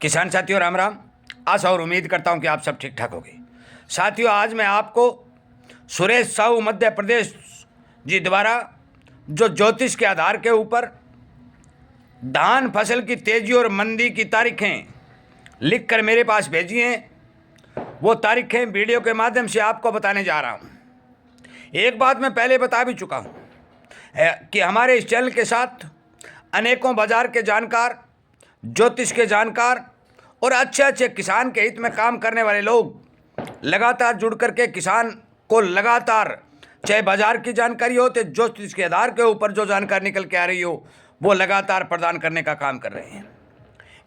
किसान साथियों राम राम। आशा और उम्मीद करता हूं कि आप सब ठीक ठाक होंगे। साथियों, आज मैं आपको सुरेश साहू मध्य प्रदेश जी द्वारा जो ज्योतिष के आधार के ऊपर धान फसल की तेजी और मंदी की तारीखें लिखकर मेरे पास भेजी हैं, वो तारीखें वीडियो के माध्यम से आपको बताने जा रहा हूं। एक बात मैं पहले बता भी चुका हूं कि हमारे इस चैनल के साथ अनेकों बाजार के जानकार, ज्योतिष के जानकार और अच्छे अच्छे किसान के हित में काम करने वाले लोग लगातार जुड़ करके किसान को लगातार, चाहे बाजार की जानकारी हो तो ज्योतिष के आधार के ऊपर जो जानकारी निकल के आ रही हो, वो लगातार प्रदान करने का काम कर रहे हैं।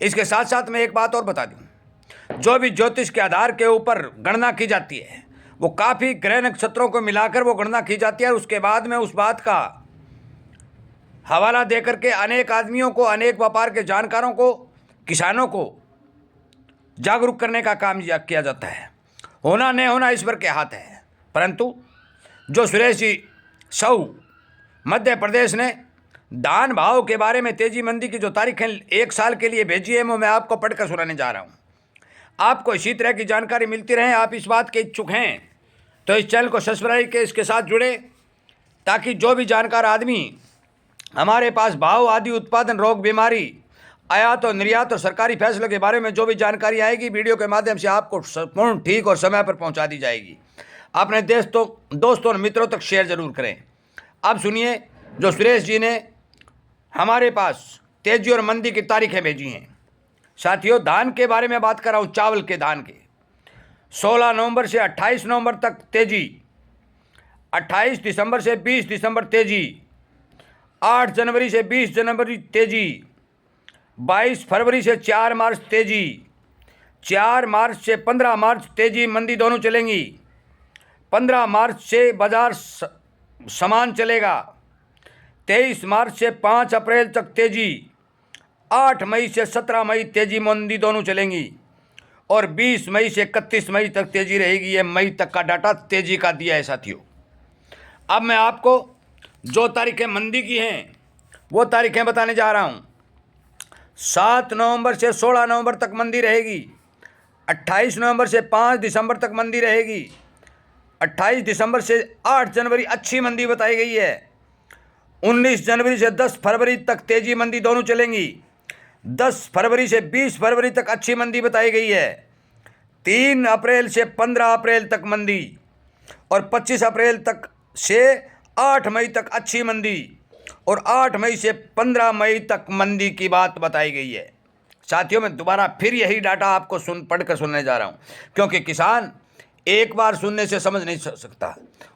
इसके साथ साथ मैं एक बात और बता दूं, जो भी ज्योतिष के आधार के ऊपर गणना की जाती है वो काफ़ी ग्रह नक्षत्रों को मिलाकर वो गणना की जाती है। उसके बाद में उस बात का हवाला दे करके अनेक आदमियों को, अनेक व्यापार के जानकारों को, किसानों को जागरूक करने का काम किया जाता है। होना नहीं होना ईश्वर के हाथ है, परंतु जो सुरेश जी साहू मध्य प्रदेश ने धान भाव के बारे में तेजी मंदी की जो तारीखें एक साल के लिए भेजी है, वो मैं आपको पढ़कर सुनाने जा रहा हूँ। आपको इसी तरह की जानकारी मिलती रहे, आप इस बात के इच्छुक हैं तो इस चैनल को सब्सक्राइब के इसके साथ जुड़े, ताकि जो भी जानकार आदमी हमारे पास भाव आदि, उत्पादन, रोग, बीमारी, आयात और निर्यात और सरकारी फैसलों के बारे में जो भी जानकारी आएगी, वीडियो के माध्यम से आपको संपूर्ण ठीक और समय पर पहुंचा दी जाएगी। अपने दोस्तों और मित्रों तक शेयर जरूर करें। अब सुनिए जो सुरेश जी ने हमारे पास तेजी और मंदी की तारीखें भेजी हैं। साथियों, धान के बारे में बात कर रहा हूँ, चावल के धान के 16 नवंबर से 28 नवंबर तक तेजी, 28 दिसंबर से 20 दिसंबर तेजी, 8 जनवरी से 20 जनवरी तेजी, 22 फरवरी से 4 मार्च तेजी, 4 मार्च से 15 मार्च तेजी मंदी दोनों चलेंगी, 15 मार्च से बाजार समान चलेगा, 23 मार्च से 5 अप्रैल तक तेजी, 8 मई से 17 मई तेजी मंदी दोनों चलेंगी और 20 मई से 31 मई तक तेजी रहेगी। ये मई तक का डाटा तेजी का दिया है साथियों। अब मैं आपको जो तारीखें मंदी की हैं वो तारीखें बताने जा रहा हूँ। 7 नवंबर से 16 नवंबर तक मंदी रहेगी, 28 नवंबर से 5 दिसंबर तक मंदी रहेगी, 28 दिसंबर से 8 जनवरी अच्छी मंदी बताई गई है, 19 जनवरी से 10 फरवरी तक तेजी मंदी दोनों चलेंगी, 10 फरवरी से 20 फरवरी तक अच्छी मंदी बताई गई है, 3 अप्रैल से 15 अप्रैल तक मंदी और 25 अप्रैल तक से 8 मई तक अच्छी मंदी और 8 मई से 15 मई तक मंदी की बात बताई गई है। साथियों, मैं दोबारा फिर यही डाटा आपको पढ़कर सुनने जा रहा हूँ, क्योंकि किसान एक बार सुनने से समझ नहीं सकता,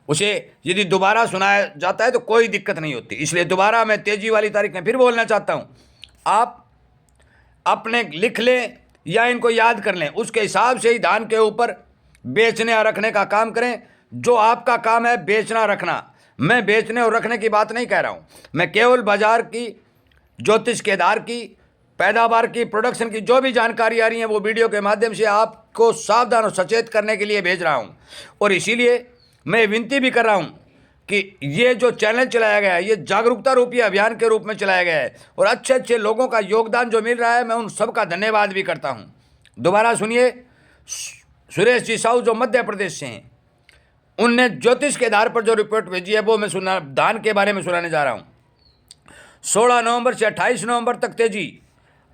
उसे यदि दोबारा सुनाया जाता है तो कोई दिक्कत नहीं होती। इसलिए दोबारा मैं तेजी वाली तारीखें फिर बोलना चाहता हूँ, आप अपने लिख लें या इनको याद कर लें, उसके हिसाब से ही धान के ऊपर बेचने और रखने का काम करें। जो आपका काम है बेचना रखना, मैं बेचने और रखने की बात नहीं कह रहा हूँ, मैं केवल बाजार की, ज्योतिष के आधार की, पैदावार की, प्रोडक्शन की जो भी जानकारी आ रही है वो वीडियो के माध्यम से आपको सावधान और सचेत करने के लिए भेज रहा हूँ। और इसीलिए मैं विनती भी कर रहा हूँ कि ये जो चैनल चलाया गया है ये जागरूकता रूपी अभियान के रूप में चलाया गया है और अच्छे अच्छे लोगों का योगदान जो मिल रहा है, मैं उन सबका धन्यवाद भी करता हूँ। दोबारा सुनिए, सुरेश जी साहू जो मध्य प्रदेश से हैं, उनने ज्योतिष के आधार पर जो रिपोर्ट भेजी है वो मैं धान के बारे में सुनाने जा रहा हूँ। 16 नवंबर से 28 नवंबर तक तेजी,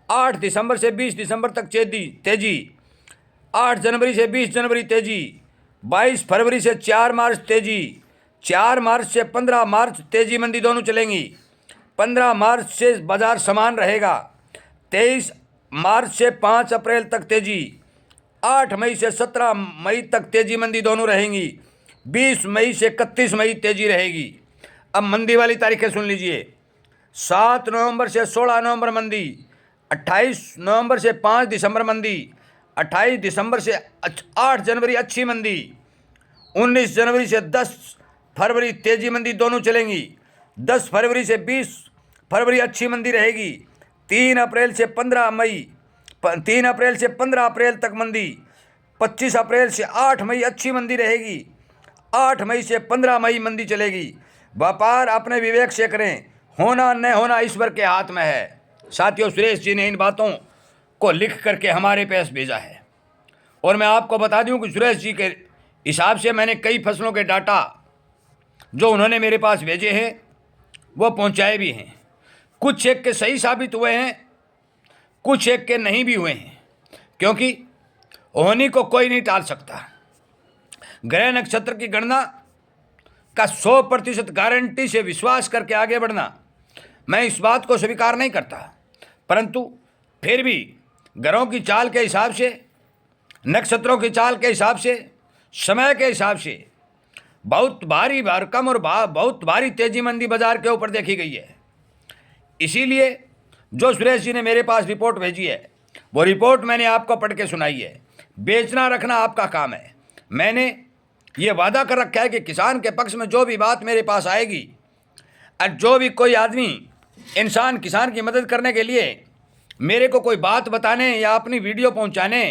8 दिसंबर से 20 दिसंबर तक तेजी, 8 जनवरी से 20 जनवरी तेजी, 22 फरवरी से 4 मार्च तेजी, 4 मार्च से 15 मार्च तेजी मंदी दोनों चलेंगी, 15 मार्च से बाजार समान रहेगा, 23 मार्च से 5 अप्रैल तक तेजी, 8 मई से 17 मई तक तेजी मंदी दोनों रहेंगी, 20 मई से 31 मई तेजी रहेगी। अब मंदी वाली तारीखें सुन लीजिए। 7 नवंबर से 16 नवंबर मंदी, 28 नवंबर से 5 दिसंबर मंदी, 28 दिसंबर से 8 जनवरी अच्छी मंदी, 19 जनवरी से 10 फरवरी तेजी मंदी दोनों चलेंगी, 10 फरवरी से 20 फरवरी अच्छी मंदी रहेगी, 3 अप्रैल से 15 अप्रैल तक मंदी, 25 अप्रैल से 8 मई अच्छी मंदी रहेगी, 8 मई से 15 मई मंदी चलेगी। व्यापार अपने विवेक से करें, होना न होना ईश्वर के हाथ में है। साथियों, सुरेश जी ने इन बातों को लिख करके हमारे पास भेजा है। और मैं आपको बता दूं कि सुरेश जी के हिसाब से मैंने कई फसलों के डाटा जो उन्होंने मेरे पास भेजे हैं वो पहुंचाए भी हैं। कुछ एक के सही साबित हुए हैं, कुछ एक के नहीं भी हुए हैं, क्योंकि होनी को कोई नहीं टाल सकता। ग्रह नक्षत्र की गणना का 100% गारंटी से विश्वास करके आगे बढ़ना, मैं इस बात को स्वीकार नहीं करता, परंतु फिर भी ग्रहों की चाल के हिसाब से, नक्षत्रों की चाल के हिसाब से, समय के हिसाब से बहुत भारी भरकम और बहुत भारी तेजी मंदी बाजार के ऊपर देखी गई है। इसीलिए जो सुरेश जी ने मेरे पास रिपोर्ट भेजी है वो रिपोर्ट मैंने आपको पढ़ के सुनाई है। बेचना रखना आपका काम है। मैंने ये वादा कर रखा है कि किसान के पक्ष में जो भी बात मेरे पास आएगी और जो भी कोई आदमी इंसान किसान की मदद करने के लिए मेरे को कोई बात बताने या अपनी वीडियो पहुंचाने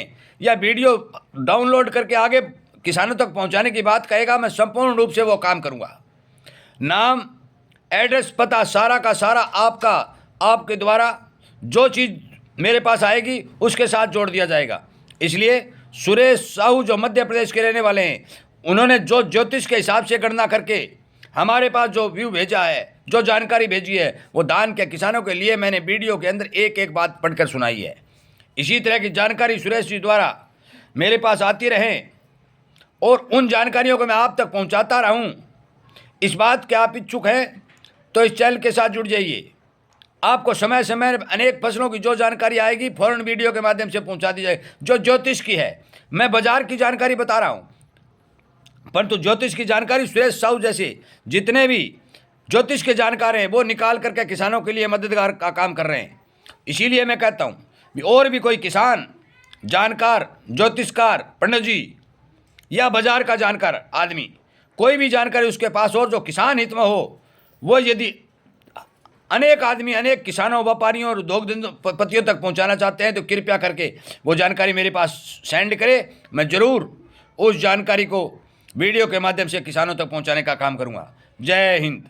या वीडियो डाउनलोड करके आगे किसानों तक पहुंचाने की बात कहेगा, मैं संपूर्ण रूप से वो काम करूंगा। नाम, एड्रेस, पता सारा का सारा आपके द्वारा जो चीज़ मेरे पास आएगी उसके साथ जोड़ दिया जाएगा। इसलिए सुरेश साहू जो मध्य प्रदेश के रहने वाले हैं, उन्होंने जो ज्योतिष के हिसाब से गणना करके हमारे पास जो व्यू भेजा है, जो जानकारी भेजी है, वो दान के किसानों के लिए मैंने वीडियो के अंदर एक एक बात पढ़कर सुनाई है। इसी तरह की जानकारी सुरेश जी द्वारा मेरे पास आती रहे और उन जानकारियों को मैं आप तक पहुंचाता रहूं। इस बात के आप इच्छुक हैं तो इस चैनल के साथ जुड़ जाइए। आपको समय समय अनेक फसलों की जो जानकारी आएगी फौरन वीडियो के माध्यम से पहुंचा दी जाएगी। जो ज्योतिष की है, मैं बाजार की जानकारी बता रहा हूं, परंतु ज्योतिष की जानकारी सुरेश साहू जैसे जितने भी ज्योतिष के जानकार हैं वो निकाल करके किसानों के लिए मददगार का काम कर रहे हैं। इसीलिए मैं कहता हूँ और भी कोई किसान, जानकार, ज्योतिषकार, पंडित जी या बाजार का जानकार आदमी, कोई भी जानकारी उसके पास और जो किसान हित में हो, वो यदि अनेक आदमी, अनेक किसानों, व्यापारियों और उद्योगपतियों तक पहुंचाना चाहते हैं तो कृपया करके वो जानकारी मेरे पास सेंड करें। मैं ज़रूर उस जानकारी को वीडियो के माध्यम से किसानों तक पहुंचाने का काम करूंगा। जय हिंद।